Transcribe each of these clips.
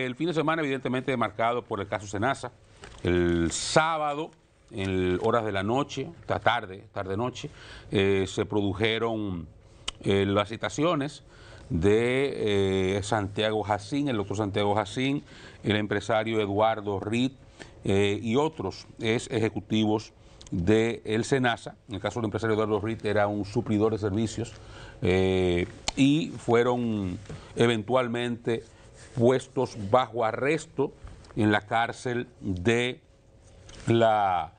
El fin de semana evidentemente marcado por el caso Senasa. El sábado, en horas de la noche, tarde-noche, se produjeron las citaciones de Santiago Jacín, el doctor Santiago Jacín, el empresario Eduardo Reed y otros ejecutivos del Senasa. En el caso del empresario Eduardo Reed era un suplidor de servicios y fueron eventualmente puestos bajo arresto en la cárcel de la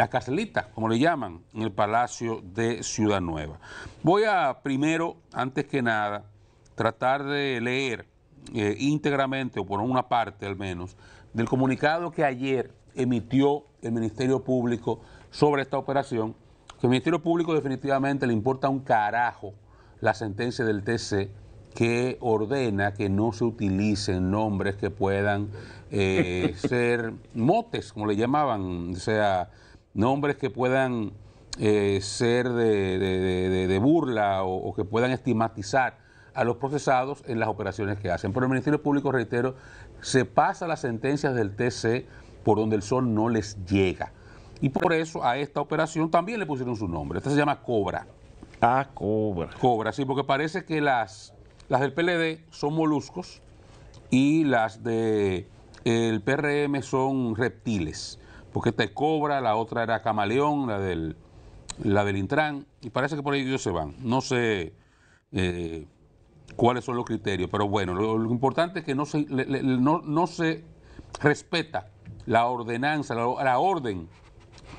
carcelita, como le llaman, en el Palacio de Ciudad Nueva. Voy a primero, antes que nada, tratar de leer íntegramente, o por una parte al menos, del comunicado que ayer emitió el Ministerio Público sobre esta operación, que el Ministerio Público definitivamente le importa un carajo la sentencia del TC, que ordena que no se utilicen nombres que puedan ser motes, como le llamaban, o sea, nombres que puedan ser de burla o que puedan estigmatizar a los procesados en las operaciones que hacen. Pero el Ministerio Público, reitero, se pasa las sentencias del TC por donde el sol no les llega. Y por eso a esta operación también le pusieron su nombre. Esta se llama Cobra. Ah, Cobra. Cobra, sí, porque parece que las del PLD son moluscos y las del PRM son reptiles, porque esta es Cobra, la otra era Camaleón, la del Intran, y parece que por ahí ellos se van. No sé cuáles son los criterios, pero bueno, lo importante es que no se respeta la ordenanza, la orden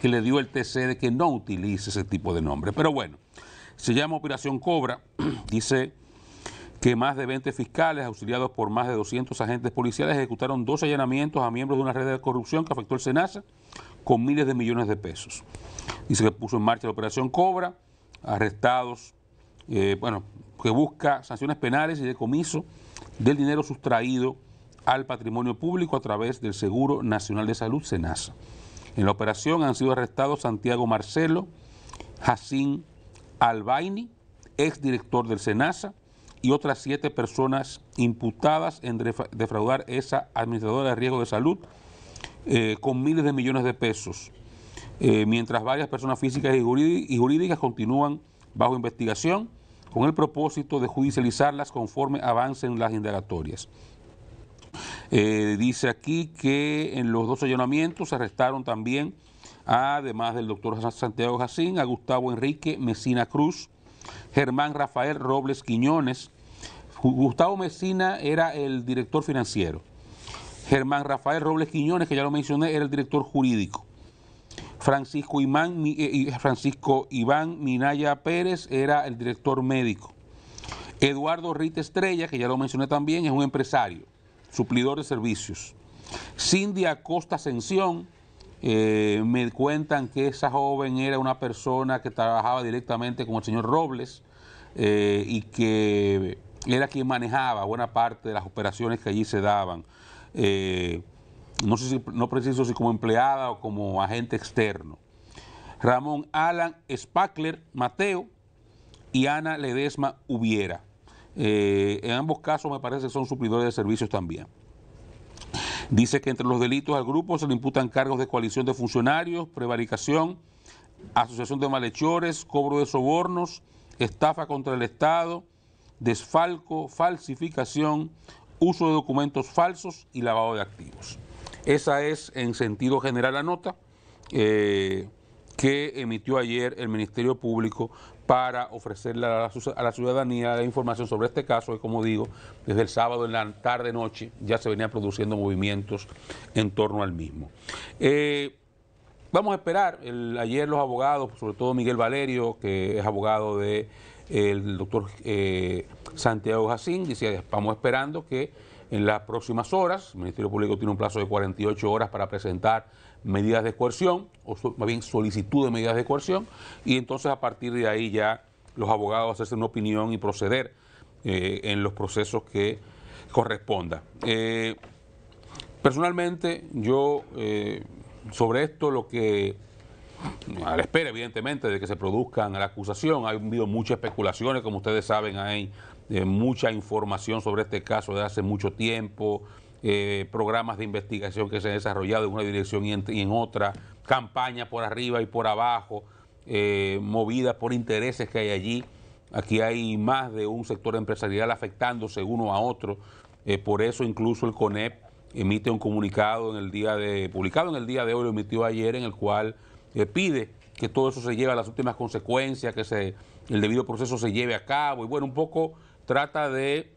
que le dio el TC de que no utilice ese tipo de nombre. Pero bueno, se llama Operación Cobra, dice que más de 20 fiscales, auxiliados por más de 200 agentes policiales, ejecutaron 12 allanamientos a miembros de una red de corrupción que afectó el Senasa con miles de millones de pesos. Dice que puso en marcha la Operación Cobra, arrestados, que busca sanciones penales y decomiso del dinero sustraído al patrimonio público a través del Seguro Nacional de Salud, Senasa. En la operación han sido arrestados Santiago Marcelo, Jacín Albaini, exdirector del Senasa, y otras 7 personas imputadas en defraudar esa administradora de riesgo de salud con miles de millones de pesos, mientras varias personas físicas y jurídicas continúan bajo investigación con el propósito de judicializarlas conforme avancen las indagatorias. Dice aquí que en los 2 allanamientos se arrestaron también, además del doctor Santiago Jacín, a Gustavo Enrique Mesina Cruz, Germán Rafael Robles Quiñones. Gustavo Mesina era el director financiero. Germán Rafael Robles Quiñones, que ya lo mencioné, era el director jurídico. Francisco Iván Minaya Pérez era el director médico. Eduardo Rita Estrella, que ya lo mencioné también, es un empresario, suplidor de servicios. Cindy Acosta Ascensión, me cuentan que esa joven era una persona que trabajaba directamente con el señor Robles y que era quien manejaba buena parte de las operaciones que allí se daban. No sé si, no preciso si como empleada o como agente externo. Ramón Alan Spackler Mateo y Ana Ledesma Hubiera. En ambos casos me parece que son suplidores de servicios también. Dice que entre los delitos al grupo se le imputan cargos de coalición de funcionarios, prevaricación, asociación de malhechores, cobro de sobornos, estafa contra el Estado, desfalco, falsificación, uso de documentos falsos y lavado de activos. Esa es en sentido general la nota que emitió ayer el Ministerio Público para ofrecerle a la ciudadanía la información sobre este caso, que como digo, desde el sábado en la tarde-noche ya se venían produciendo movimientos en torno al mismo. Vamos a esperar, ayer los abogados, sobre todo Miguel Valerio, que es abogado del doctor Santiago Jacín, decía, vamos esperando que en las próximas horas, el Ministerio Público tiene un plazo de 48 horas para presentar medidas de coerción, o más bien solicitud de medidas de coerción, y entonces a partir de ahí ya los abogados hacerse una opinión y proceder en los procesos que corresponda. Personalmente, yo sobre esto lo que, a la espera evidentemente de que se produzcan la acusación, ha habido muchas especulaciones, como ustedes saben, hay mucha información sobre este caso desde hace mucho tiempo, programas de investigación que se han desarrollado en una dirección y en otra, campañas por arriba y por abajo, movidas por intereses que hay allí. Aquí hay más de un sector empresarial afectándose uno a otro, por eso incluso el CONEP emite un comunicado publicado en el día de hoy, lo emitió ayer, en el cual pide que todo eso se lleve a las últimas consecuencias, que el debido proceso se lleve a cabo, y bueno, un poco trata de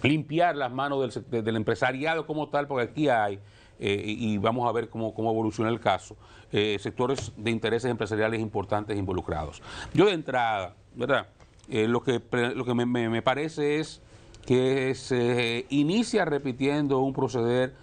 limpiar las manos del empresariado como tal, porque aquí hay, y vamos a ver cómo evoluciona el caso, sectores de intereses empresariales importantes involucrados. Yo de entrada, ¿verdad? Lo que me parece es que se inicia repitiendo un proceder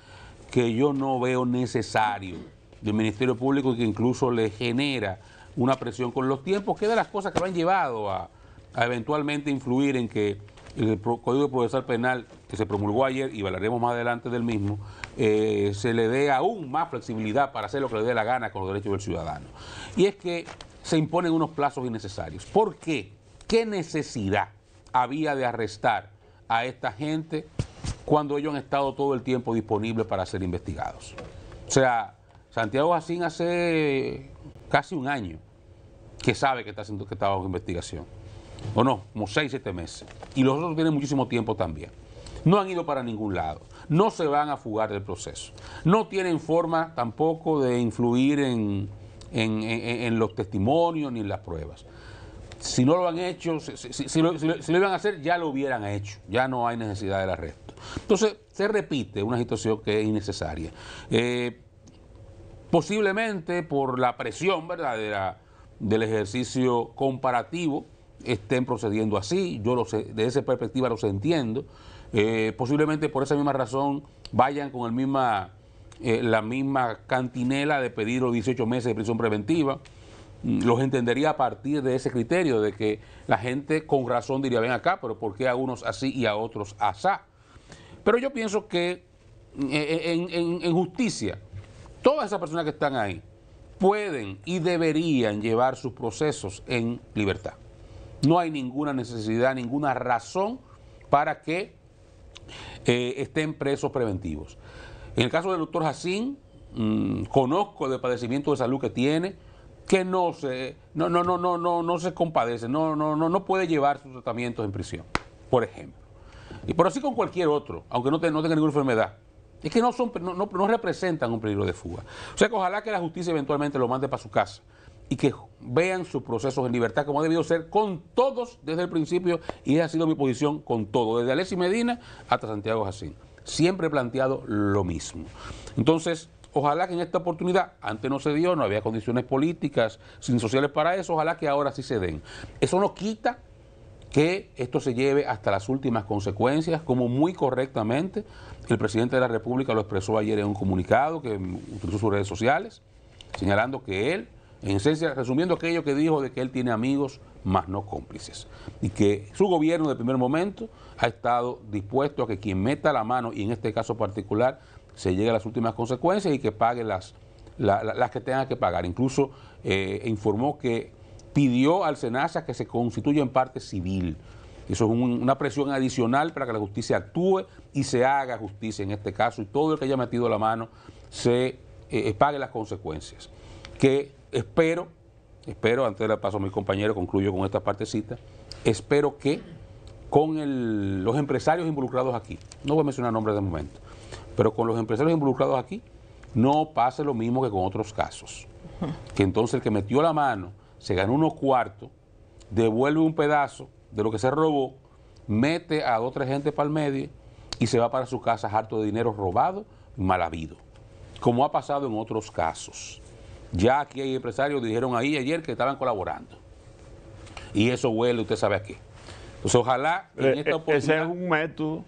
que yo no veo necesario del Ministerio Público y que incluso le genera una presión con los tiempos, que es de las cosas que lo han llevado a eventualmente influir en que el Código Procesal Penal que se promulgó ayer, y hablaremos más adelante del mismo, se le dé aún más flexibilidad para hacer lo que le dé la gana con los derechos del ciudadano. Y es que se imponen unos plazos innecesarios. ¿Por qué? ¿Qué necesidad había de arrestar a esta gente cuando ellos han estado todo el tiempo disponibles para ser investigados? O sea, Santiago Jacín hace casi un año que sabe que está bajo investigación. O no, como 6, 7 meses. Y los otros tienen muchísimo tiempo también. No han ido para ningún lado. No se van a fugar del proceso. No tienen forma tampoco de influir en los testimonios ni en las pruebas. Si no lo han hecho, si lo iban a hacer, ya lo hubieran hecho. Ya no hay necesidad del arresto. Entonces, se repite una situación que es innecesaria. Posiblemente por la presión, ¿verdad?, del ejercicio comparativo, estén procediendo así. Yo de esa perspectiva los entiendo. Posiblemente por esa misma razón vayan con la misma cantinela de pedir los 18 meses de prisión preventiva. Los entendería a partir de ese criterio, de que la gente con razón diría, ven acá, pero ¿por qué a unos así y a otros asá? Pero yo pienso que en justicia, todas esas personas que están ahí pueden y deberían llevar sus procesos en libertad. No hay ninguna necesidad, ninguna razón para que estén presos preventivos. En el caso del doctor Jacín, conozco el padecimiento de salud que tiene, que no se compadece, no puede llevar sus tratamientos en prisión, por ejemplo. Y por así con cualquier otro, aunque no tenga ninguna enfermedad. Es que no representan un peligro de fuga. O sea que ojalá que la justicia eventualmente lo mande para su casa y que vean sus procesos en libertad como ha debido ser con todos desde el principio, y esa ha sido mi posición con todo, desde Alexis Medina hasta Santiago Jacín. Siempre he planteado lo mismo. Entonces, ojalá que en esta oportunidad, antes no se dio, no había condiciones políticas, sin sociales para eso, ojalá que ahora sí se den. Eso no quita que esto se lleve hasta las últimas consecuencias, como muy correctamente el presidente de la República lo expresó ayer en un comunicado que utilizó sus redes sociales, señalando que él, en esencia, resumiendo aquello que dijo de que él tiene amigos, más no cómplices, y que su gobierno de primer momento ha estado dispuesto a que quien meta la mano, y en este caso particular, se llegue a las últimas consecuencias y que pague las que tenga que pagar. Incluso informó que pidió al SENASA que se constituya en parte civil. Eso es una presión adicional para que la justicia actúe y se haga justicia en este caso, y todo el que haya metido la mano se pague las consecuencias. Que espero, antes de dar paso a mi compañero, concluyo con esta partecita, espero que con los empresarios involucrados aquí, no voy a mencionar nombres de momento, pero con los empresarios involucrados aquí no pase lo mismo que con otros casos. Que entonces el que metió la mano se ganó unos cuartos, devuelve un pedazo de lo que se robó, mete a 2 o 3 gente para el medio y se va para su casa harto de dinero robado y mal habido, como ha pasado en otros casos. Ya aquí hay empresarios, dijeron ahí ayer que estaban colaborando, y eso huele, usted sabe a qué. Entonces ojalá en esta oportunidad, ese es un método.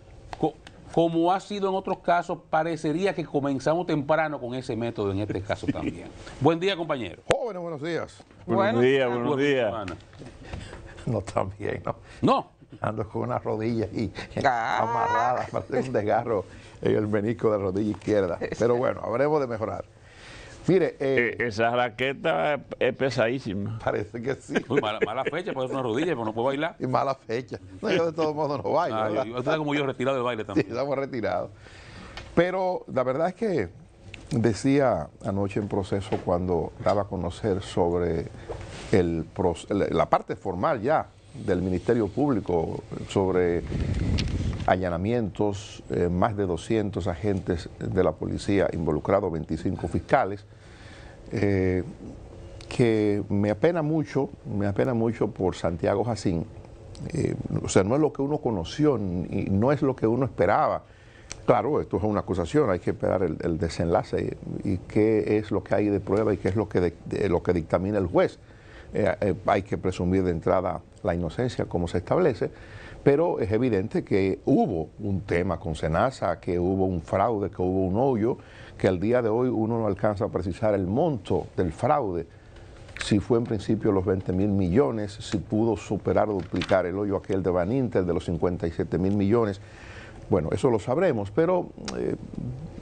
Como ha sido en otros casos, parecería que comenzamos temprano con ese método en este caso también. Buen día, compañero. Jóvenes, buenos días. Buenos días. No tan bien, ¿no? No. Ando con una rodilla y amarrada, parece un desgarro en el menisco de la rodilla izquierda. Pero bueno, habremos de mejorar. Mire, esa raqueta es pesadísima. parece que sí. Uy, mala fecha, puede ser una rodilla, pero no puedo bailar. Y mala fecha. No, yo de todos modos no bailo. ¿verdad? Usted está como yo, retirado del baile Sí, también. estamos retirados. Pero la verdad es que decía anoche en proceso cuando daba a conocer sobre la parte formal ya del Ministerio Público sobre allanamientos, más de 200 agentes de la policía involucrados, 25 fiscales, que me apena mucho por Santiago Jacín. O sea, no es lo que uno conoció y no es lo que uno esperaba. Claro, esto es una acusación, hay que esperar el desenlace y qué es lo que hay de prueba y qué es lo que dictamina el juez. Hay que presumir de entrada la inocencia como se establece, pero es evidente que hubo un tema con Senasa, que hubo un fraude, que hubo un hoyo, que al día de hoy uno no alcanza a precisar el monto del fraude, si fue en principio los 20.000 millones, si pudo superar o duplicar el hoyo aquel de Baninter de los 57.000 millones. Bueno, eso lo sabremos, pero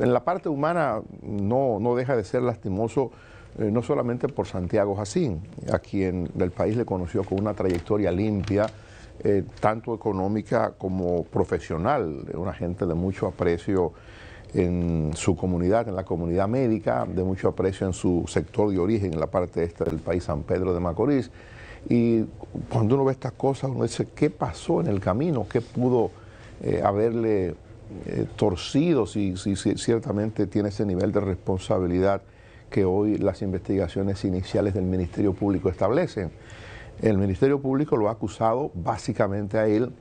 en la parte humana no deja de ser lastimoso, no solamente por Santiago Jacín, a quien el país le conoció con una trayectoria limpia, tanto económica como profesional, una gente de mucho aprecio en su comunidad, en la comunidad médica, de mucho aprecio en su sector de origen, en la parte esta del país, San Pedro de Macorís. Y cuando uno ve estas cosas, uno dice, ¿qué pasó en el camino? ¿Qué pudo haberle torcido si ciertamente tiene ese nivel de responsabilidad que hoy las investigaciones iniciales del Ministerio Público establecen? El Ministerio Público lo ha acusado básicamente a él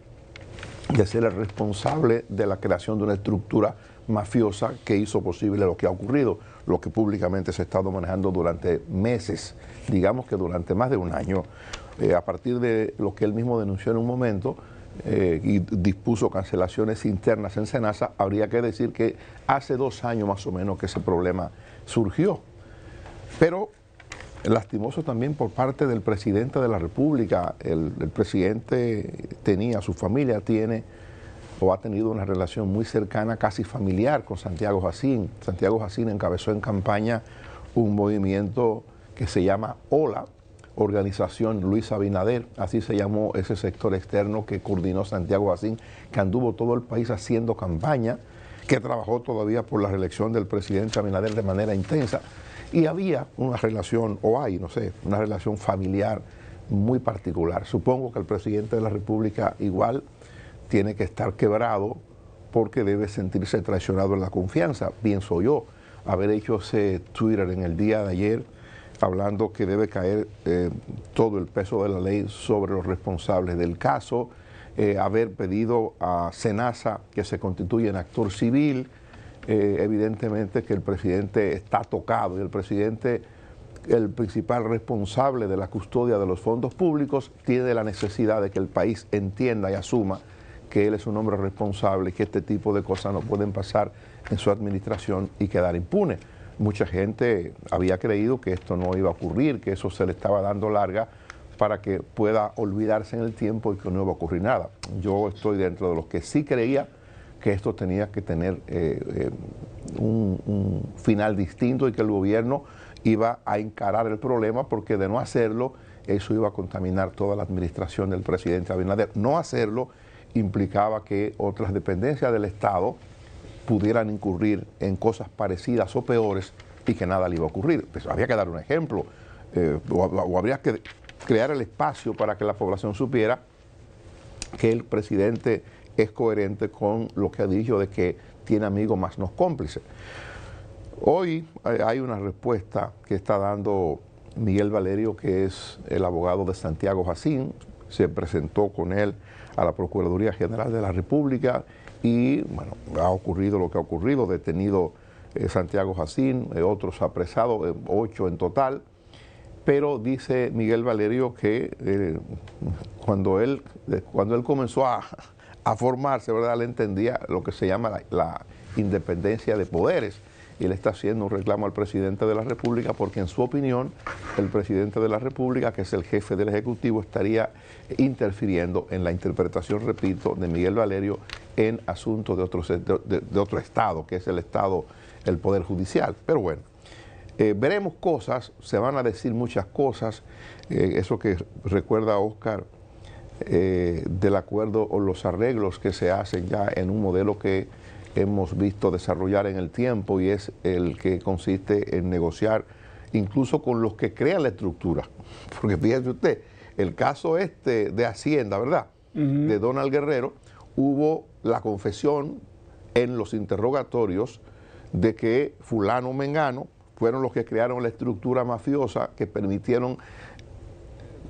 de ser el responsable de la creación de una estructura mafiosa que hizo posible lo que ha ocurrido, lo que públicamente se ha estado manejando durante meses, digamos que durante más de un año, a partir de lo que él mismo denunció en un momento, y dispuso cancelaciones internas en Senasa. Habría que decir que hace 2 años más o menos que ese problema surgió. Pero lastimoso también por parte del presidente de la República. El presidente su familia tiene o ha tenido una relación muy cercana, casi familiar, con Santiago Jacín. Santiago Jacín encabezó en campaña un movimiento que se llama OLA, Organización Luis Abinader, así se llamó ese sector externo que coordinó Santiago Jacín, que anduvo todo el país haciendo campaña, que trabajó todavía por la reelección del presidente Abinader de manera intensa. Y había una relación, o hay, no sé, una relación familiar muy particular. Supongo que el presidente de la República igual tiene que estar quebrado porque debe sentirse traicionado en la confianza, pienso yo. Haber hecho ese Twitter en el día de ayer, hablando que debe caer todo el peso de la ley sobre los responsables del caso, haber pedido a Senasa que se constituya en actor civil, evidentemente que el presidente está tocado y el presidente, el principal responsable de la custodia de los fondos públicos, tiene la necesidad de que el país entienda y asuma que él es un hombre responsable y que este tipo de cosas no pueden pasar en su administración y quedar impune. Mucha gente había creído que esto no iba a ocurrir, que eso se le estaba dando larga para que pueda olvidarse en el tiempo y que no iba a ocurrir nada. Yo estoy dentro de los que sí creía que esto tenía que tener un final distinto y que el gobierno iba a encarar el problema, porque de no hacerlo, eso iba a contaminar toda la administración del presidente Abinader. No hacerlo implicaba que otras dependencias del Estado pudieran incurrir en cosas parecidas o peores y que nada le iba a ocurrir. Pues había que dar un ejemplo, o habría que crear el espacio para que la población supiera que el presidente es coherente con lo que ha dicho de que tiene amigos más no cómplices. Hoy hay una respuesta que está dando Miguel Valerio, que es el abogado de Santiago Jacín. Se presentó con él a la Procuraduría General de la República y, bueno, ha ocurrido lo que ha ocurrido, detenido Santiago Jacín, otros apresados, 8 en total, pero dice Miguel Valerio que cuando él comenzó a formarse, ¿verdad?, él entendía lo que se llama la independencia de poderes. Y él está haciendo un reclamo al presidente de la República porque, en su opinión, el presidente de la República, que es el jefe del Ejecutivo, estaría interfiriendo en la interpretación, repito, de Miguel Valerio en asuntos de otro estado, que es el Estado, el Poder Judicial. Pero bueno, Veremos cosas, se van a decir muchas cosas, eso que recuerda Oscar del acuerdo o los arreglos que se hacen ya en un modelo que hemos visto desarrollar en el tiempo, y es el que consiste en negociar incluso con los que crean la estructura. Porque fíjese usted, el caso de Hacienda, ¿verdad? De Donald Guerrero, hubo la confesión en los interrogatorios de que fulano mengano fueron los que crearon la estructura mafiosa que permitieron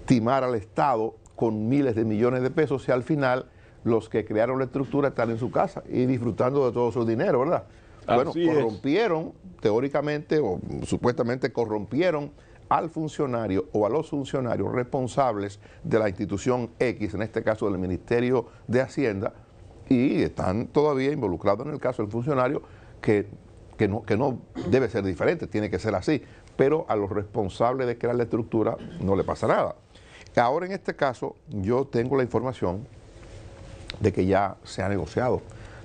timar al Estado con miles de millones de pesos, y al final los que crearon la estructura están en su casa y disfrutando de todo su dinero, ¿verdad? Bueno, corrompieron, teóricamente o supuestamente corrompieron al funcionario o a los funcionarios responsables de la institución X, en este caso del Ministerio de Hacienda, y están todavía involucrados en el caso del funcionario que no debe ser diferente, tiene que ser así, pero a los responsables de crear la estructura no le pasa nada. Ahora en este caso yo tengo la información de que ya se ha negociado,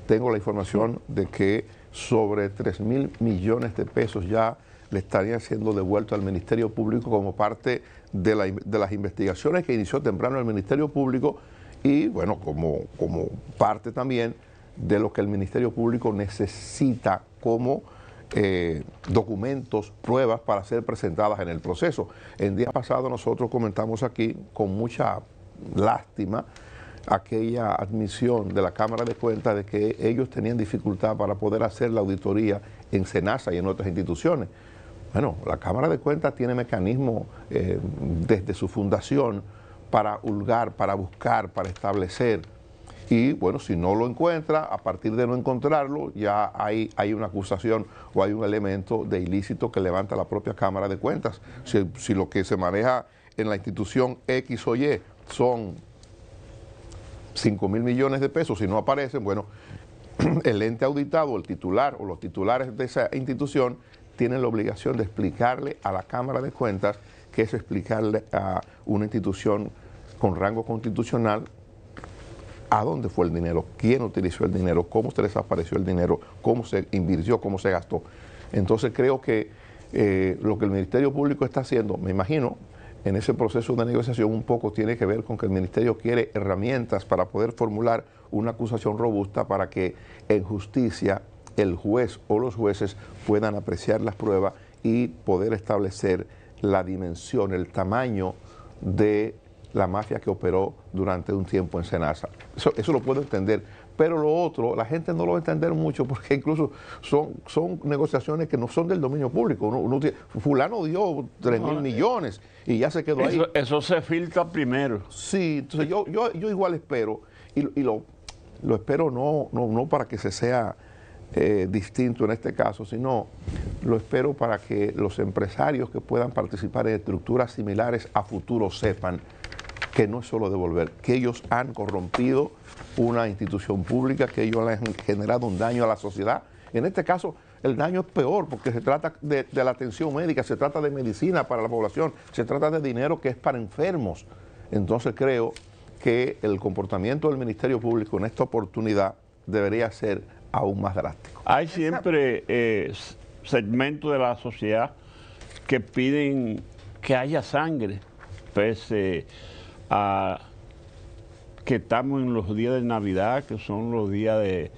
tengo la información de que sobre 3.000 millones de pesos ya le estarían siendo devueltos al Ministerio Público como parte de las investigaciones que inició temprano el Ministerio Público, y bueno, como parte también de lo que el Ministerio Público necesita como documentos, pruebas para ser presentadas en el proceso. El día pasado nosotros comentamos aquí con mucha lástima aquella admisión de la Cámara de Cuentas de que ellos tenían dificultad para poder hacer la auditoría en SENASA y en otras instituciones. Bueno, la Cámara de Cuentas tiene mecanismos desde su fundación para hurgar, para buscar, para establecer. Y bueno, si no lo encuentra, a partir de no encontrarlo, ya hay una acusación o hay un elemento de ilícito que levanta la propia Cámara de Cuentas. Si lo que se maneja en la institución X o Y son 5.000 millones de pesos, si no aparecen, bueno, el ente auditado, el titular o los titulares de esa institución tienen la obligación de explicarle a la Cámara de Cuentas, que es explicarle a una institución con rango constitucional a dónde fue el dinero, quién utilizó el dinero, cómo se desapareció el dinero, cómo se invirtió, cómo se gastó. Entonces creo que lo que el Ministerio Público está haciendo, me imagino, en ese proceso de negociación un poco tiene que ver con que el Ministerio quiere herramientas para poder formular una acusación robusta para que en justicia el juez o los jueces puedan apreciar las pruebas y poder establecer la dimensión, el tamaño de la mafia que operó durante un tiempo en SENASA. Eso lo puedo entender, pero lo otro, la gente no lo va a entender mucho porque incluso son negociaciones que no son del dominio público. Fulano dio 3.000 millones y ya se quedó ahí. Eso se filtra primero. Sí, entonces yo igual espero, y lo espero no para que se sea distinto en este caso, sino lo espero para que los empresarios que puedan participar en estructuras similares a futuro sepan que no es solo devolver, que ellos han corrompido una institución pública, que ellos le han generado un daño a la sociedad. En este caso, el daño es peor porque se trata de la atención médica, se trata de medicina para la población, se trata de dinero que es para enfermos. Entonces creo que el comportamiento del Ministerio Público en esta oportunidad debería ser aún más drástico. Hay siempre segmentos de la sociedad que piden que haya sangre, pese a que estamos en los días de Navidad, que son los días de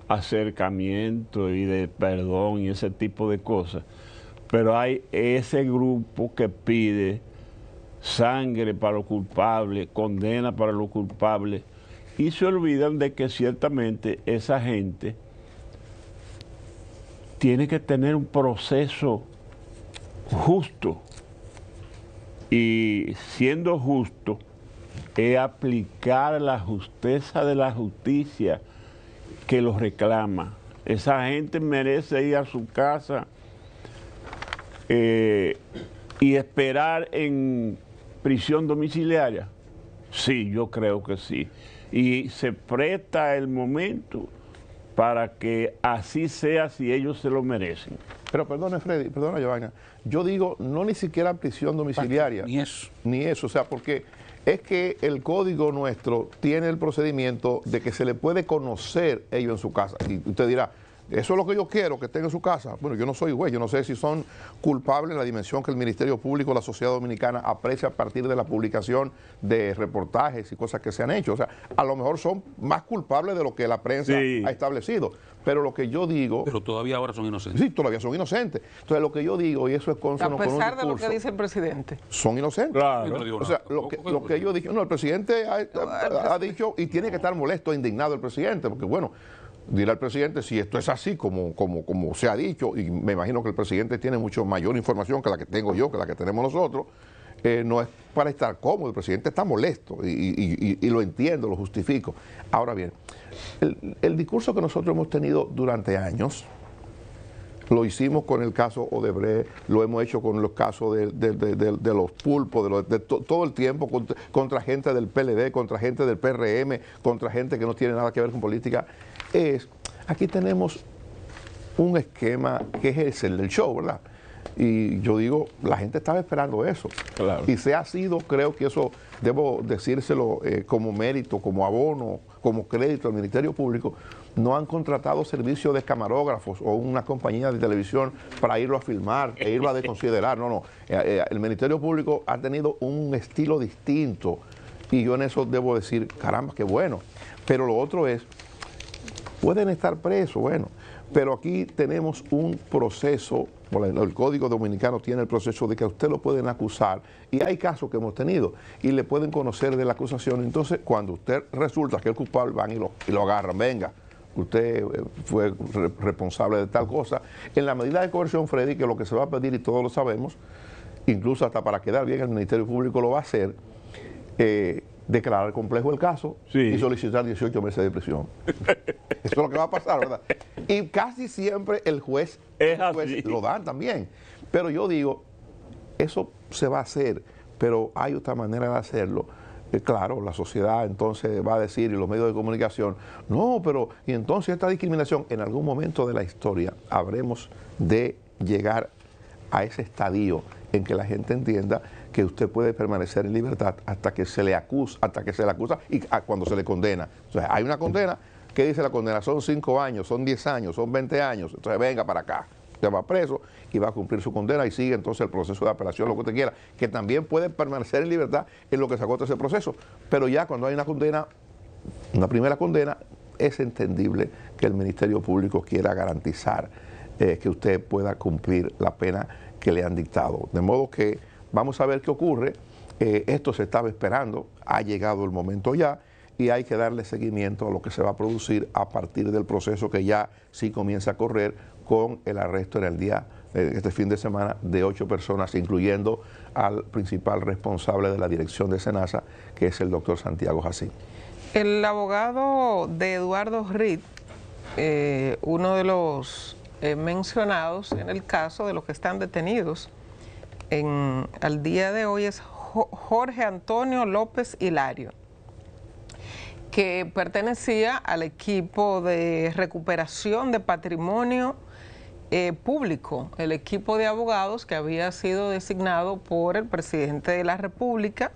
acercamiento y de perdón y ese tipo de cosas. Pero hay ese grupo que pide sangre para los culpables, condena para los culpables, y se olvidan de que ciertamente esa gente tiene que tener un proceso justo, y siendo justo es aplicar la justeza de la justicia que los reclama. Esa gente merece ir a su casa y esperar en prisión domiciliaria. Sí, yo creo que sí. Y se presta el momento para que así sea si ellos se lo merecen. Pero perdone Freddy, perdona Giovanna, yo digo no ni siquiera prisión domiciliaria. Ni eso. Ni eso, o sea, porque es que el código nuestro tiene el procedimiento de que se le puede conocer ellos en su casa. Y usted dirá, eso es lo que yo quiero, que estén en su casa. Bueno, yo no soy juez, yo no sé si son culpables en la dimensión que el Ministerio Público, la sociedad dominicana aprecia a partir de la publicación de reportajes y cosas que se han hecho. O sea, a lo mejor son más culpables de lo que la prensa ha establecido. Pero lo que yo digo... Pero todavía ahora son inocentes. Sí, todavía son inocentes. Entonces, lo que yo digo, y eso es consono con un discurso... A pesar de lo que dice el presidente. Son inocentes. Claro. O sea, lo que yo dije... No, el presidente ha dicho, y tiene que estar molesto, indignado el presidente, porque bueno, dirá el presidente si esto es así como se ha dicho, y me imagino que el presidente tiene mucho mayor información que la que tengo yo, que la que tenemos nosotros, no es para estar cómodo, el presidente está molesto y lo entiendo, lo justifico. Ahora bien, el discurso que nosotros hemos tenido durante años, lo hicimos con el caso Odebrecht, lo hemos hecho con los casos de los pulpos, todo el tiempo, contra gente del PLD, contra gente del PRM, contra gente que no tiene nada que ver con política. Aquí tenemos un esquema que es el del show, ¿verdad? Y yo digo, la gente estaba esperando eso. Claro. Y se ha sido, creo que eso debo decírselo como mérito, como abono, como crédito al Ministerio Público, no han contratado servicios de camarógrafos o una compañía de televisión para irlo a filmar, e irlo a desconsiderar. No. El Ministerio Público ha tenido un estilo distinto y yo en eso debo decir, caramba, qué bueno. Pero lo otro es, pueden estar presos, bueno, pero aquí tenemos un proceso, el Código Dominicano tiene el proceso de que a usted lo pueden acusar, y hay casos que hemos tenido, y le pueden conocer de la acusación. Entonces, cuando usted resulta que es culpable, van y lo agarran, venga, usted fue responsable de tal cosa. En la medida de coerción, Freddy, que lo que se va a pedir, y todos lo sabemos, incluso hasta para quedar bien, el Ministerio Público lo va a hacer, declarar complejo el caso y solicitar 18 meses de prisión. Eso es lo que va a pasar, ¿verdad? Y casi siempre el juez lo dan también. Pero yo digo, eso se va a hacer, pero hay otra manera de hacerlo. Claro, la sociedad entonces va a decir, y los medios de comunicación, no, pero y entonces esta discriminación, en algún momento de la historia habremos de llegar a ese estadio en que la gente entienda que usted puede permanecer en libertad hasta que se le acusa, y cuando se le condena. O sea, hay una condena, ¿qué dice la condena? Son 5 años, son 10 años, son 20 años. Entonces venga para acá, usted va preso y va a cumplir su condena y sigue entonces el proceso de apelación, lo que usted quiera, que también puede permanecer en libertad en lo que se agota ese proceso. Pero ya cuando hay una condena, una primera condena, es entendible que el Ministerio Público quiera garantizar que usted pueda cumplir la pena que le han dictado. De modo que vamos a ver qué ocurre. Esto se estaba esperando, ha llegado el momento ya, y hay que darle seguimiento a lo que se va a producir a partir del proceso que ya sí comienza a correr con el arresto en el día, este fin de semana, de 8 personas, incluyendo al principal responsable de la dirección de SENASA, que es el doctor Santiago Jacín. El abogado de Eduardo Reed, uno de los mencionados en el caso de los que están detenidos al día de hoy, es Jorge Antonio López Hilario, que pertenecía al equipo de recuperación de patrimonio público, el equipo de abogados que había sido designado por el presidente de la República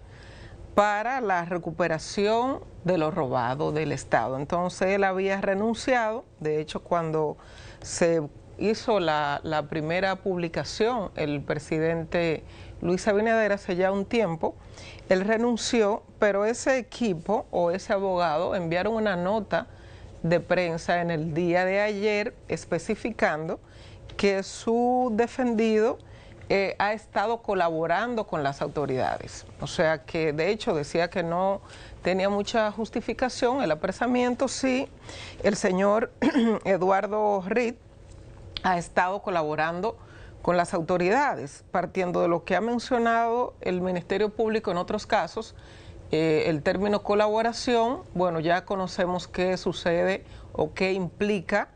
para la recuperación de lo robado del Estado. Entonces él había renunciado. De hecho, cuando se hizo la primera publicación, el presidente Luis Abinader, hace ya un tiempo, él renunció, pero ese equipo o ese abogado enviaron una nota de prensa en el día de ayer especificando que su defendido ha estado colaborando con las autoridades. O sea que de hecho decía que no tenía mucha justificación el apresamiento. Sí, el señor Eduardo Reed ha estado colaborando con las autoridades, partiendo de lo que ha mencionado el Ministerio Público en otros casos. El término colaboración, bueno, ya conocemos qué sucede o qué implica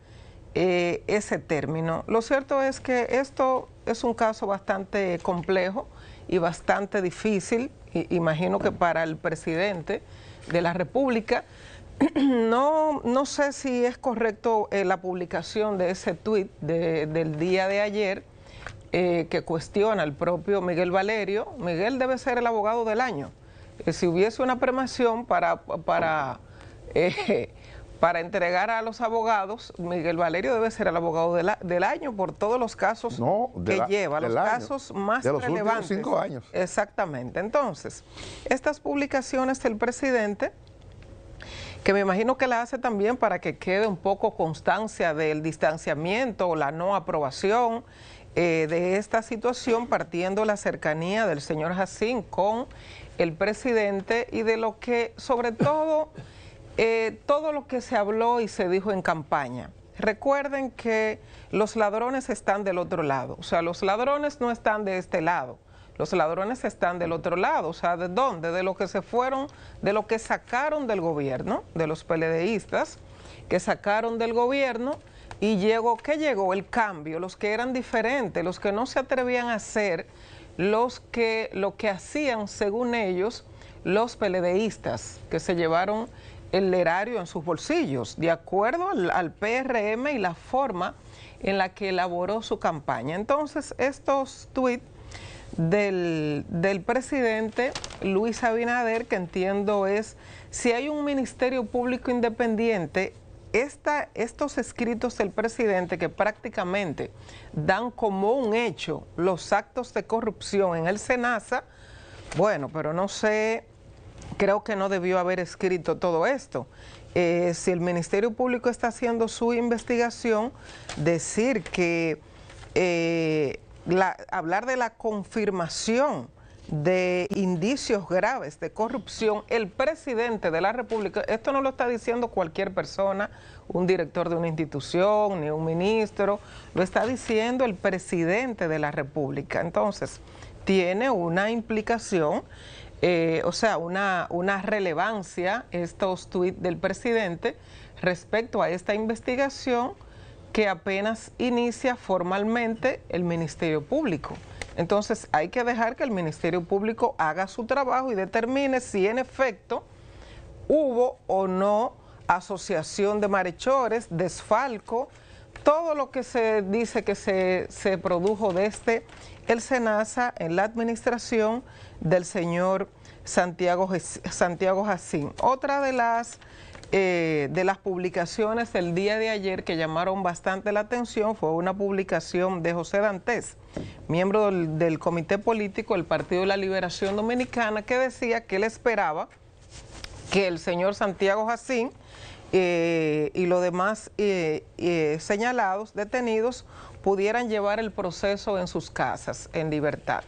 ese término. Lo cierto es que esto es un caso bastante complejo y bastante difícil. Imagino que para el presidente de la República, no sé si es correcto la publicación de ese tuit del día de ayer que cuestiona al propio Miguel Valerio. Miguel debe ser el abogado del año. Si hubiese una premiación para para entregar a los abogados. Miguel Valerio debe ser el abogado del año por todos los casos que lleva, los casos más relevantes. De los últimos 5 años. Exactamente. Entonces, estas publicaciones del presidente, que me imagino que la hace también para que quede un poco constancia del distanciamiento o la no aprobación de esta situación, partiendo la cercanía del señor Jacín con el presidente y de lo que, sobre todo, todo lo que se habló y se dijo en campaña. Recuerden que los ladrones están del otro lado, o sea, los ladrones no están de este lado, los ladrones están del otro lado, o sea, ¿de dónde? De lo que se fueron, de lo que sacaron del gobierno, de los PLDistas, que sacaron del gobierno. Y ¿qué llegó? El cambio, los que eran diferentes, los que no se atrevían a hacer lo que hacían, según ellos, los PLDistas, que se llevaron el erario en sus bolsillos, de acuerdo al PRM y la forma en la que elaboró su campaña. Entonces, estos tuits del presidente Luis Abinader, que entiendo es, si hay un ministerio público independiente, estos escritos del presidente que prácticamente dan como un hecho los actos de corrupción en el SENASA, bueno, pero no sé, creo que no debió haber escrito todo esto. Si el Ministerio Público está haciendo su investigación, decir que hablar de la confirmación de indicios graves de corrupción, el presidente de la República, esto no lo está diciendo cualquier persona, un director de una institución, ni un ministro, lo está diciendo el presidente de la República. Entonces, tiene una implicación, o sea, una relevancia estos tuits del presidente respecto a esta investigación que apenas inicia formalmente el Ministerio Público. Entonces hay que dejar que el Ministerio Público haga su trabajo y determine si en efecto hubo o no asociación de malhechores, desfalco, todo lo que se dice que se produjo desde el SENASA en la administración del señor Santiago Jacín. Otra de las publicaciones del día de ayer que llamaron bastante la atención fue una publicación de José Dantes, miembro del comité político del Partido de la Liberación Dominicana, que decía que él esperaba que el señor Santiago Jacín y los demás señalados, detenidos, pudieran llevar el proceso en sus casas, en libertad.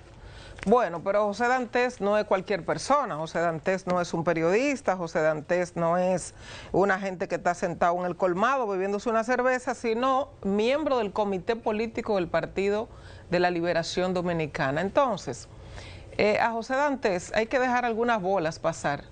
Bueno, pero José Dantes no es cualquier persona, José Dantes no es un periodista, José Dantes no es una gente que está sentado en el colmado bebiéndose una cerveza, sino miembro del comité político del Partido de la Liberación Dominicana. Entonces, a José Dantes hay que dejar algunas bolas pasar,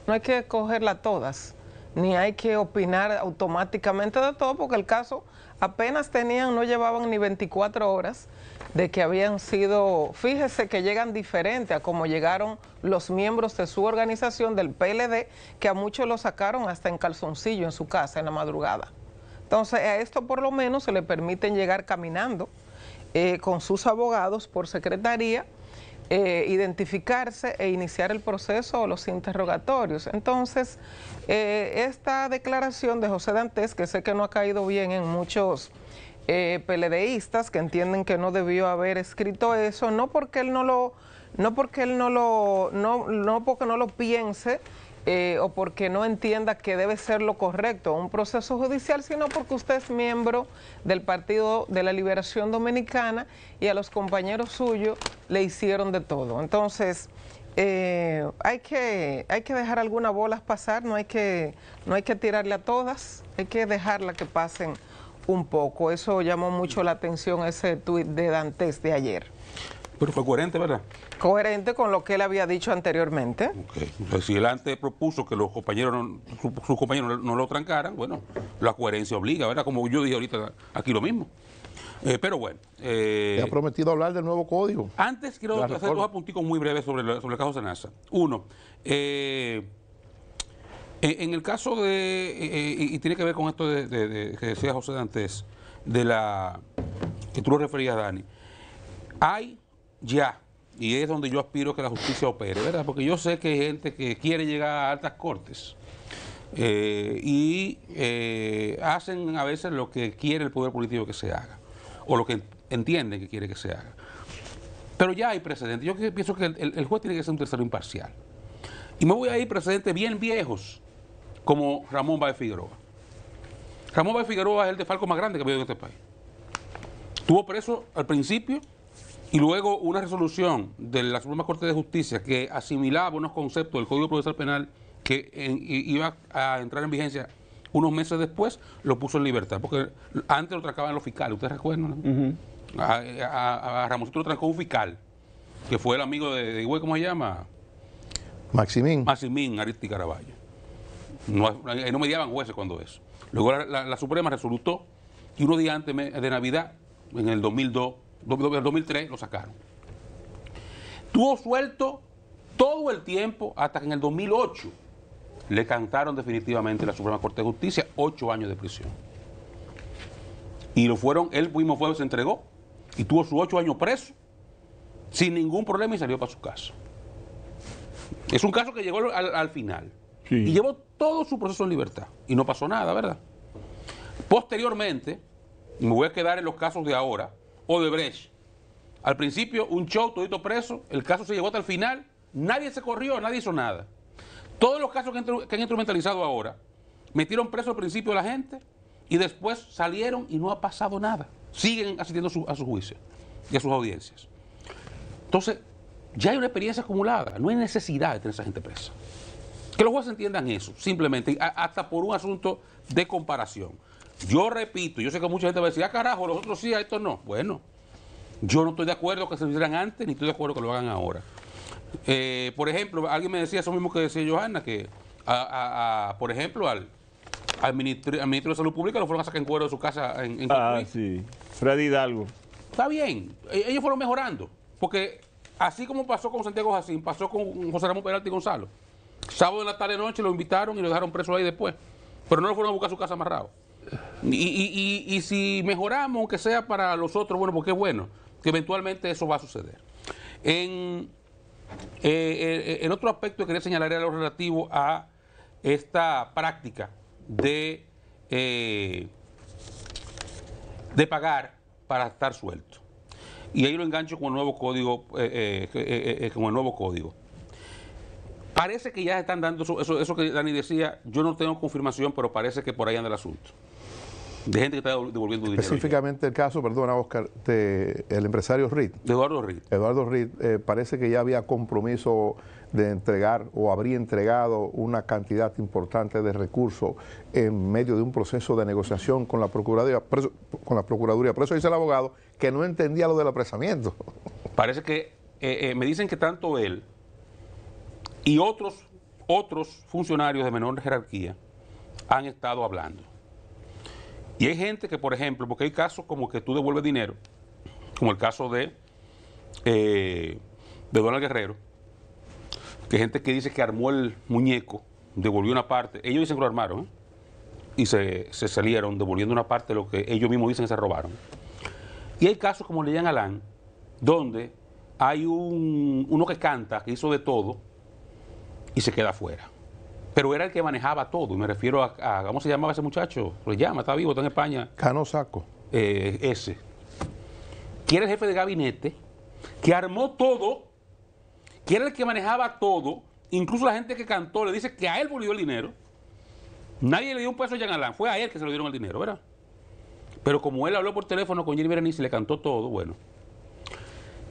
no hay que cogerlas todas, ni hay que opinar automáticamente de todo, porque el caso apenas no llevaban ni 24 horas de que habían sido, fíjese que llegan diferente a como llegaron los miembros de su organización del PLD, que a muchos lo sacaron hasta en calzoncillo en su casa en la madrugada. Entonces a esto por lo menos se le permiten llegar caminando con sus abogados por secretaría, identificarse e iniciar el proceso o los interrogatorios. Entonces, esta declaración de José Dantes, que sé que no ha caído bien en muchos PLDistas, que entienden que no debió haber escrito eso, no porque no lo piense o porque no entienda que debe ser lo correcto un proceso judicial, sino porque usted es miembro del Partido de la Liberación Dominicana y a los compañeros suyos le hicieron de todo. Entonces, hay que dejar algunas bolas pasar, no hay que tirarle a todas, hay que dejarla que pasen un poco. Eso llamó mucho la atención, ese tuit de Dantes de ayer. Pero fue coherente, ¿verdad? Coherente con lo que él había dicho anteriormente. Okay. Entonces, si él antes propuso que los compañeros, sus compañeros no lo trancaran, bueno, la coherencia obliga, ¿verdad? Como yo dije ahorita aquí lo mismo. Pero bueno. Te ha prometido hablar del nuevo código. Antes quiero hacer dos apunticos muy breves sobre el caso SENASA. Uno, en el caso y tiene que ver con esto que decía José Dantes, que tú lo referías, Dani, hay ya, y es donde yo aspiro que la justicia opere, ¿verdad? Porque yo sé que hay gente que quiere llegar a altas cortes hacen a veces lo que quiere el poder político que se haga, o lo que entienden que quiere que se haga. Pero ya hay precedentes. Yo pienso que el juez tiene que ser un tercero imparcial. Y me voy a ir precedentes bien viejos, como Ramón Báez Figueroa. Ramón Báez Figueroa es el desfalco más grande que ha habido en este país. Estuvo preso al principio y luego una resolución de la Suprema Corte de Justicia que asimilaba unos conceptos del Código Procesal Penal que iba a entrar en vigencia unos meses después, lo puso en libertad, porque antes lo trancaban los fiscales, ¿ustedes recuerdan? ¿No? A Ramoncito lo trancó un fiscal, que fue el amigo de Higüey, ¿cómo se llama? Maximín Aristi Caraballo. No mediaban jueces cuando eso. Luego la Suprema resolutó y unos días antes de Navidad, en el 2003, lo sacaron. Estuvo suelto todo el tiempo hasta que en el 2008 le cantaron definitivamente la Suprema Corte de Justicia 8 años de prisión. Y él mismo fue, se entregó y tuvo sus 8 años preso sin ningún problema y salió para su casa. Es un caso que llegó al final. Sí. Y llevó todo su proceso en libertad y no pasó nada, ¿verdad? Posteriormente, me voy a quedar en los casos de ahora, Odebrecht. Al principio, un show, todito preso, el caso se llevó hasta el final, nadie se corrió, nadie hizo nada. Todos los casos que han instrumentalizado ahora, metieron preso al principio a la gente y después salieron y no ha pasado nada. Siguen asistiendo a su juicio y a sus audiencias. Entonces, ya hay una experiencia acumulada, no hay necesidad de tener a esa gente presa. Que los jueces entiendan eso, simplemente, hasta por un asunto de comparación. Yo repito, yo sé que mucha gente va a decir, carajo, los otros sí, a estos no. Bueno, yo no estoy de acuerdo que se lo hicieran antes, ni estoy de acuerdo que lo hagan ahora. Por ejemplo, alguien me decía eso mismo que decía Johanna, que, por ejemplo, al ministro de Salud Pública lo fueron a sacar en cuero de su casa en Cotuí. Sí, Freddy Hidalgo. Está bien, ellos fueron mejorando, porque así como pasó con Santiago Jacín, pasó con José Ramón Peralta y Gonzalo. Sábado en la tarde noche lo invitaron y lo dejaron preso ahí después, pero no lo fueron a buscar a su casa amarrado. Y si mejoramos, aunque sea para los otros, bueno, porque es bueno, que eventualmente eso va a suceder. El otro aspecto que quería señalar era lo relativo a esta práctica de pagar para estar suelto. Y ahí lo engancho con el nuevo código. Parece que ya están dando eso que Dani decía, yo no tengo confirmación, pero parece que por ahí anda el asunto. De gente que está devolviendo dinero. Específicamente el caso, perdona Oscar, del empresario Reed. De Eduardo Reed. Eduardo Reed, parece que ya había compromiso de entregar o habría entregado una cantidad importante de recursos en medio de un proceso de negociación con la Procuraduría. Por eso dice el abogado que no entendía lo del apresamiento. Parece que me dicen que tanto él y otros funcionarios de menor jerarquía han estado hablando. Y hay gente que, por ejemplo, porque hay casos como que tú devuelves dinero, como el caso de Donald Guerrero, que hay gente que dice que armó el muñeco, devolvió una parte, ellos dicen que lo armaron, y se salieron devolviendo una parte de lo que ellos mismos dicen que se robaron. Y hay casos como Leyan Alán, donde hay uno que canta, que hizo de todo, y se queda afuera. Pero era el que manejaba todo, y me refiero a ¿cómo se llamaba ese muchacho? Lo llama, está vivo, está en España. Cano Saco. Ese. Que era el jefe de gabinete, que armó todo, que era el que manejaba todo, incluso la gente que cantó le dice que a él volvió el dinero. Nadie le dio un peso a Jean Alain, fue a él que se lo dieron el dinero, ¿verdad? Pero como él habló por teléfono con Jenny Berenice y le cantó todo, bueno.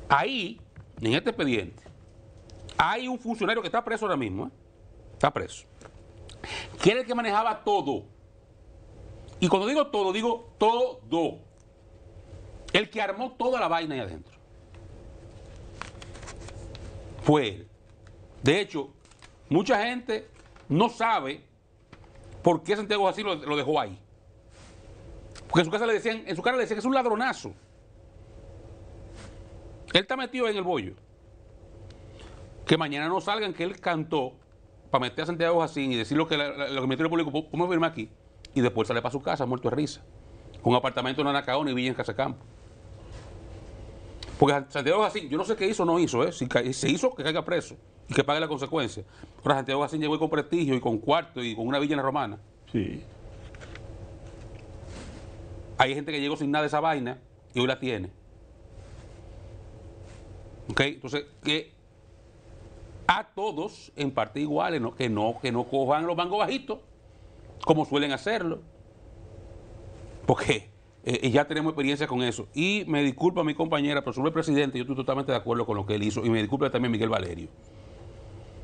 Ahí, en este expediente, hay un funcionario que está preso ahora mismo, está preso, que era el que manejaba todo. Y cuando digo todo, digo todo. El que armó toda la vaina ahí adentro fue él. De hecho, mucha gente no sabe por qué Santiago Jacín lo dejó ahí. Porque en su cara le decían que es un ladronazo. Él está metido en el bollo. Que mañana no salgan que él cantó para meter a Santiago Jacín y decir lo que el Ministerio Público, ¿cómo firma aquí? Y después sale para su casa muerto de risa. Con apartamento en Anacaona y villa en Casacampo. Porque Santiago Jacín, yo no sé qué hizo o no hizo, si se hizo, que caiga preso. y que pague la consecuencia. Ahora Santiago Jacín llegó con prestigio y con cuarto y con una villa en la Romana. Sí. Hay gente que llegó sin nada de esa vaina y hoy la tiene. ¿Ok? Entonces, que a todos en parte iguales, ¿no? Que no cojan los mangos bajitos, como suelen hacerlo. Porque ya tenemos experiencia con eso. Y me disculpa mi compañera, pero sobre el presidente, yo estoy totalmente de acuerdo con lo que él hizo. Y me disculpa también Miguel Valerio.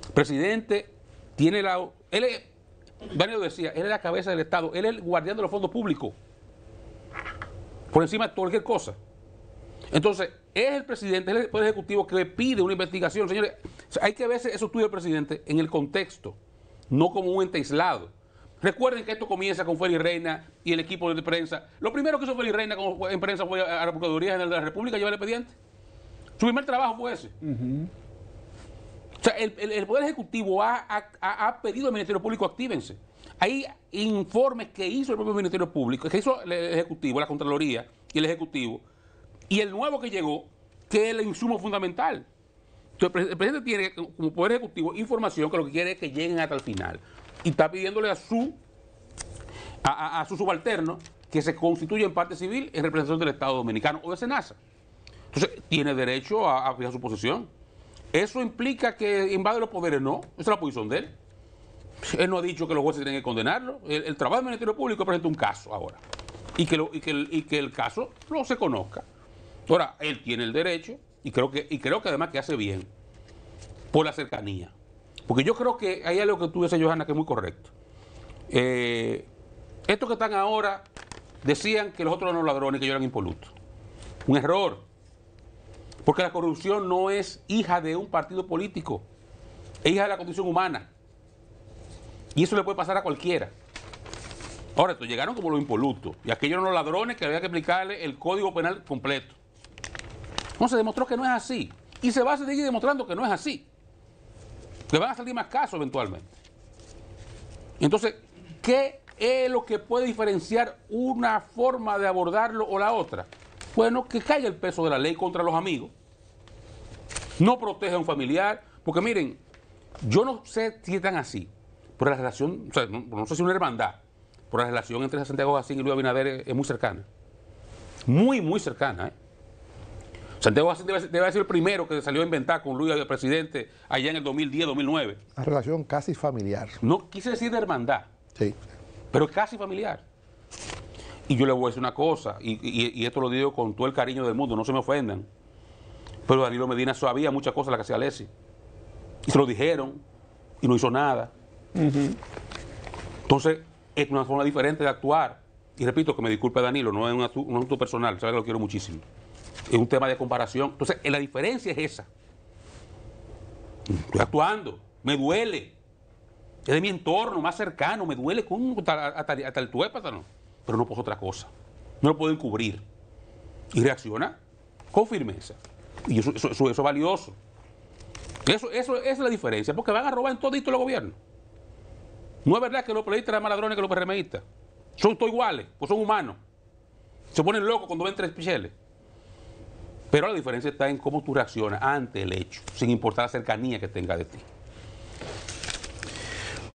El presidente tiene Daniel decía, él es la cabeza del Estado, él es el guardián de los fondos públicos. Por encima de cualquier cosa. Entonces, es el presidente, es el Poder Ejecutivo que le pide una investigación. Señores, hay que ver eso estudio del presidente en el contexto, no como un ente aislado. Recuerden que esto comienza con Félix Reina y el equipo de prensa. Lo primero que hizo Félix Reina en prensa fue a la Procuraduría General de la República llevar el expediente. Su primer trabajo fue ese. O sea, el Poder Ejecutivo ha pedido al Ministerio Público actívense. Hay informes que hizo el propio Ministerio Público, que hizo el Ejecutivo, la Contraloría y el Ejecutivo, y el nuevo que llegó, que es el insumo fundamental. Entonces, el presidente tiene como Poder Ejecutivo información que lo que quiere es que lleguen hasta el final. Y está pidiéndole a su subalterno que se constituya en parte civil en representación del Estado Dominicano o de SENASA. Entonces, tiene derecho a fijar su posición. ¿Eso implica que invade los poderes? No, esa es la posición de él. Él no ha dicho que los jueces tienen que condenarlo. El trabajo del Ministerio Público presenta un caso ahora. Y que el caso no se conozca. Ahora, él tiene el derecho, y creo que además que hace bien, por la cercanía. Porque yo creo que hay algo que tú dices, Johanna, que es muy correcto. Estos que están ahora decían que los otros eran los ladrones, que ellos eran impolutos. Un error. Porque la corrupción no es hija de un partido político, es hija de la condición humana. Y eso le puede pasar a cualquiera. Ahora, estos llegaron como los impolutos, y aquellos eran los ladrones que había que aplicarle el código penal completo. No, se demostró que no es así. Y se va a seguir demostrando que no es así. Que van a salir más casos eventualmente. Entonces, ¿qué es lo que puede diferenciar una forma de abordarlo o la otra? Bueno, que caiga el peso de la ley contra los amigos. No proteja a un familiar. Porque miren, yo no sé si están así. Pero la relación, o sea, no sé si una hermandad, pero la relación entre Santiago Jacín y Luis Abinader es muy cercana. Muy, muy cercana, ¿eh? Santiago Jacín debe ser el primero que salió a inventar con Luis el presidente allá en el 2010, 2009. Una relación casi familiar. No quise decir de hermandad, Sí. pero casi familiar. Y yo le voy a decir una cosa, y esto lo digo con todo el cariño del mundo, no se me ofendan, pero Danilo Medina sabía muchas cosas de las que hacía Alessi. Y se lo dijeron, y no hizo nada. Entonces, es una forma diferente de actuar. Y repito, que me disculpe Danilo, no es un asunto personal, sabe que lo quiero muchísimo. Es un tema de comparación. Entonces, la diferencia es esa. Estoy actuando, me duele. Es de mi entorno más cercano, me duele hasta el tuépatano. Pero no puedo otra cosa. No lo puedo encubrir. Y reacciona con firmeza. Y eso es valioso. Eso es la diferencia, porque van a robar en todito los gobiernos. No es verdad que los periodistas eran más ladrones que los PRMistas. Son todos iguales, pues son humanos. Se ponen locos cuando ven tres picheles. Pero la diferencia está en cómo tú reaccionas ante el hecho, sin importar la cercanía que tenga de ti.